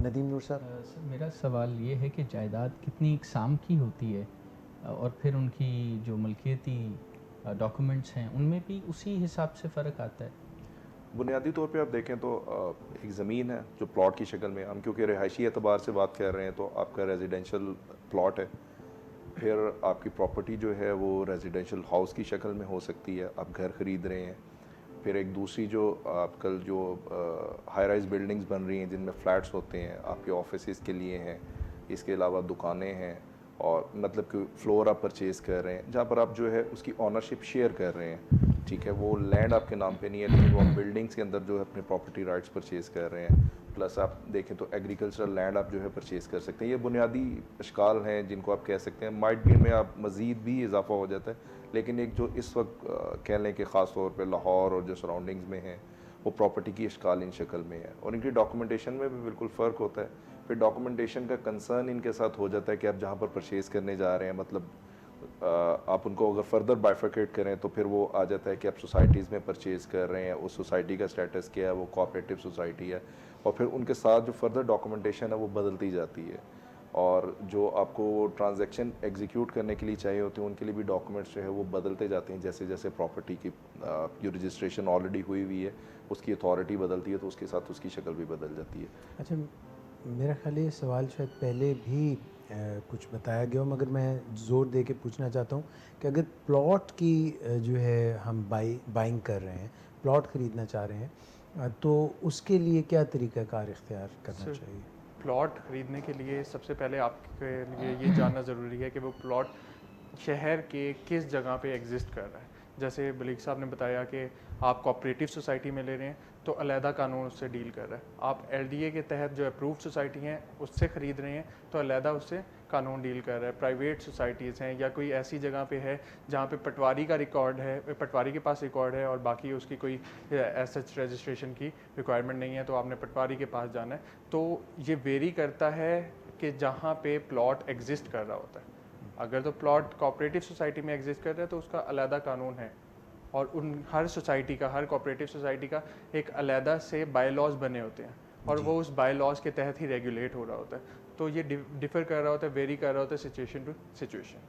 नदीम नूर साहब। सर मेरा सवाल ये है कि जायदाद कितनी इकसाम की होती है और फिर उनकी जो मलकियती डॉक्यूमेंट्स हैं उनमें भी उसी हिसाब से फ़र्क आता है। बुनियादी तौर पे आप देखें तो एक ज़मीन है जो प्लॉट की शक्ल में, हम क्योंकि रिहायशी एतबार से बात कर रहे हैं तो आपका रेजिडेंशियल प्लॉट है। फिर आपकी प्रॉपर्टी जो है वो रेजिडेंशियल हाउस की शक्ल में हो सकती है, आप घर ख़रीद रहे हैं। फिर एक दूसरी जो आजकल जो हाई राइज बिल्डिंग्स बन रही हैं जिनमें फ़्लैट्स होते हैं, आपके ऑफिस के लिए हैं, इसके अलावा दुकानें हैं, और मतलब कि फ्लोर आप परचेज़ कर रहे हैं जहाँ पर आप जो है उसकी ऑनरशिप शेयर कर रहे हैं। ठीक है, वो लैंड आपके नाम पे नहीं है लेकिन वो आप बिल्डिंग्स के अंदर जो है अपने प्रॉपर्टी राइट्स परचेज़ कर रहे हैं। प्लस आप देखें तो एग्रीकल्चरल लैंड आप जो है परचेज़ कर सकते हैं। ये बुनियादी अशकाल हैं जिनको आप कह सकते हैं। माइट बी में आप मज़ीद भी इजाफा हो जाता है, लेकिन एक जो इस वक्त कह लें कि ख़ास तौर पे लाहौर और जो सराउंडिंग्स में हैं वो प्रॉपर्टी की अशकाल इन शक्ल में है, और इनकी डॉक्यूमेंटेशन में भी बिल्कुल फ़र्क होता है। फिर डॉक्यूमेंटेशन का कंसर्न इनके साथ हो जाता है कि आप जहाँ पर परचेज़ करने जा रहे हैं, मतलब आप उनको अगर फर्दर बाइफरकेट करें तो फिर वो आ जाता है कि आप सोसाइटीज़ में परचेज़ कर रहे हैं, उस सोसाइटी का स्टेटस क्या है, वो कोऑपरेटिव सोसाइटी है, और फिर उनके साथ जो फर्दर डॉक्यूमेंटेशन है वो बदलती जाती है। और जो आपको ट्रांजैक्शन एग्जीक्यूट करने के लिए चाहिए होते हैं उनके लिए भी डॉक्यूमेंट्स जो है वो बदलते जाते हैं, जैसे जैसे प्रॉपर्टी की जो रजिस्ट्रेशन ऑलरेडी हुई हुई है उसकी अथॉरिटी बदलती है तो उसके साथ उसकी शक्ल भी बदल जाती है। अच्छा, मेरा ख्याल है ये सवाल शायद पहले भी कुछ बताया गया हो, मगर मैं ज़ोर दे के पूछना चाहता हूँ कि अगर प्लॉट की जो है हम बाइंग कर रहे हैं, प्लॉट ख़रीदना चाह रहे हैं, तो उसके लिए क्या तरीक़ाकार इख्तियार करना सर, चाहिए? प्लॉट ख़रीदने के लिए सबसे पहले आपके लिए ये जानना ज़रूरी है कि वो प्लॉट शहर के किस जगह पे एग्जिस्ट कर रहा है। जैसे बलीग साहब ने बताया कि आप कोऑपरेटिव सोसाइटी में ले रहे हैं तो अलहदा कानून उससे डील कर रहा है। आप एलडीए के तहत जो अप्रूव्ड सोसाइटी हैं उससे ख़रीद रहे हैं तो अलहदा उससे कानून डील कर रहा है। प्राइवेट सोसाइटीज़ हैं या कोई ऐसी जगह पे है जहाँ पे पटवारी का रिकॉर्ड है, पटवारी के पास रिकॉर्ड है और बाकी उसकी कोई एसएच रजिस्ट्रेशन की रिक्वायरमेंट नहीं है, तो आपने पटवारी के पास जाना है। तो ये वेरी करता है कि जहाँ पे प्लॉट एग्जिस्ट कर रहा होता है। अगर तो प्लॉट कोऑपरेटिव सोसाइटी में एग्जिस्ट कर रहा है तो उसका अलहदा कानून है, और उन हर सोसाइटी का, हर कोऑपरेटिव सोसाइटी का एक अलहदा से बाय लॉज बने होते हैं और वो उस बाय लॉज के तहत ही रेगुलेट हो रहा होता है। तो ये डिफ़र कर रहा होता है, वेरी कर रहा होता है सिचुएशन टू सिचुएशन।